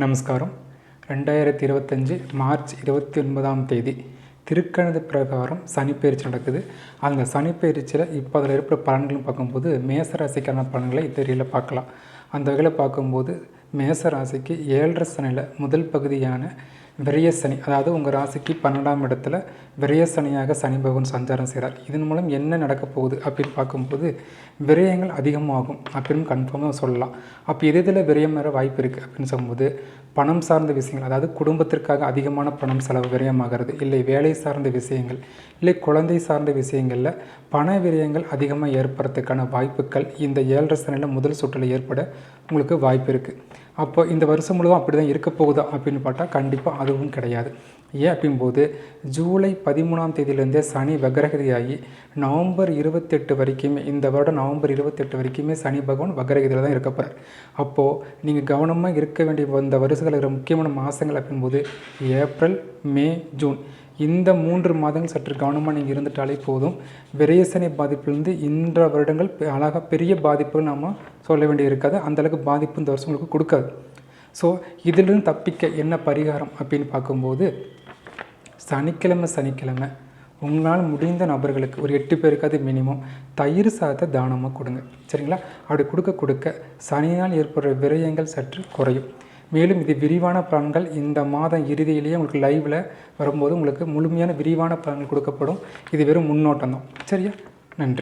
நமஸ்காரம். 2025 மார்ச் 29ஆம் தேதி திருக்கணித பிரகாரம் சனிப்பெயர்ச்சி நடக்குது. அந்த சனிப்பெயர்ச்சியில் இப்போ அதில் இருக்கிற பலன்களும் பார்க்கும்போது மேசராசிக்கான பலன்களை தெரியல பார்க்கலாம். அந்த வகையில் பார்க்கும்போது மேசராசிக்கு 7.5 சனியில் முதல் பகுதியான விரயசனி, அதாவது உங்கள் ராசிக்கு 12ஆம் இடத்துல விரயசனியாக சனி பகவான் சஞ்சாரம் செய்கிறார். இதன் மூலம் என்ன நடக்க போகுது அப்படின்னு பார்க்கும்போது விரயங்கள் அதிகமாகும் அப்படின்னு கன்ஃபார்மாக சொல்லலாம். அப்போ எதில் விரயம் வர வாய்ப்பு இருக்குது அப்படின்னு சொல்லும்போது பணம் சார்ந்த விஷயங்கள், அதாவது குடும்பத்திற்காக அதிகமான பணம் செலவு விரயமாகிறது, இல்லை வேலை சார்ந்த விஷயங்கள், இல்லை குழந்தை சார்ந்த விஷயங்களில் பண விரயங்கள் அதிகமாக ஏற்படுறதுக்கான வாய்ப்புகள் இந்த 7.5 சனியில் முதல் சுற்றில் ஏற்பட உங்களுக்கு வாய்ப்பு இருக்குது. அப்போ இந்த வருஷம் முழுவதும் அப்படி தான் இருக்க போகுதா அப்படின்னு பார்த்தா கண்டிப்பாக அதுவும் கிடையாது. ஏன் அப்படிங்கும்போது ஜூலை 13ஆம் தேதியிலேருந்தே சனி வக்ரகதியாகி நவம்பர் 28 வரைக்குமே, இந்த வருடம் நவம்பர் 28 வரைக்குமே சனி பகவான் வக்ரகதியில் தான் இருக்க போகிறார். அப்போது நீங்கள் கவனமாக இருக்க வேண்டிய இந்த வருஷத்தில் இருக்கிற முக்கியமான மாதங்கள் அப்படிங்கும்போது ஏப்ரல், மே, ஜூன், இந்த 3 மாதங்கள் சற்று கவனமாக நீங்கள் இருந்துட்டாலே போதும். விரயசனி பாதிப்பிலிருந்து இந்த வருடங்கள் அழகாக பெரிய பாதிப்புகள் நாம் சொல்ல வேண்டிய இருக்காது. அந்தளவுக்கு பாதிப்பு இந்த வருஷம் உங்களுக்கு கொடுக்காது. ஸோ இதிலிருந்து தப்பிக்க என்ன பரிகாரம் அப்படின்னு பார்க்கும்போது சனிக்கிழமை உங்களால் முடிந்த நபர்களுக்கு ஒரு 8 பேருக்காவது மினிமம் தயிர் சாதத்தை தானமாக கொடுங்க. சரிங்களா? அப்படி கொடுக்க சனியால் ஏற்படுற விரயங்கள் சற்று குறையும். மேலும் இது விரிவான பலன்கள் இந்த மாதம் இறுதியிலேயே உங்களுக்கு லைவில் வரும்போது உங்களுக்கு முழுமையான விரிவான பலன்கள் கொடுக்கப்படும். இது வெறும் முன்னோட்டம் தான். சரியா? நன்றி.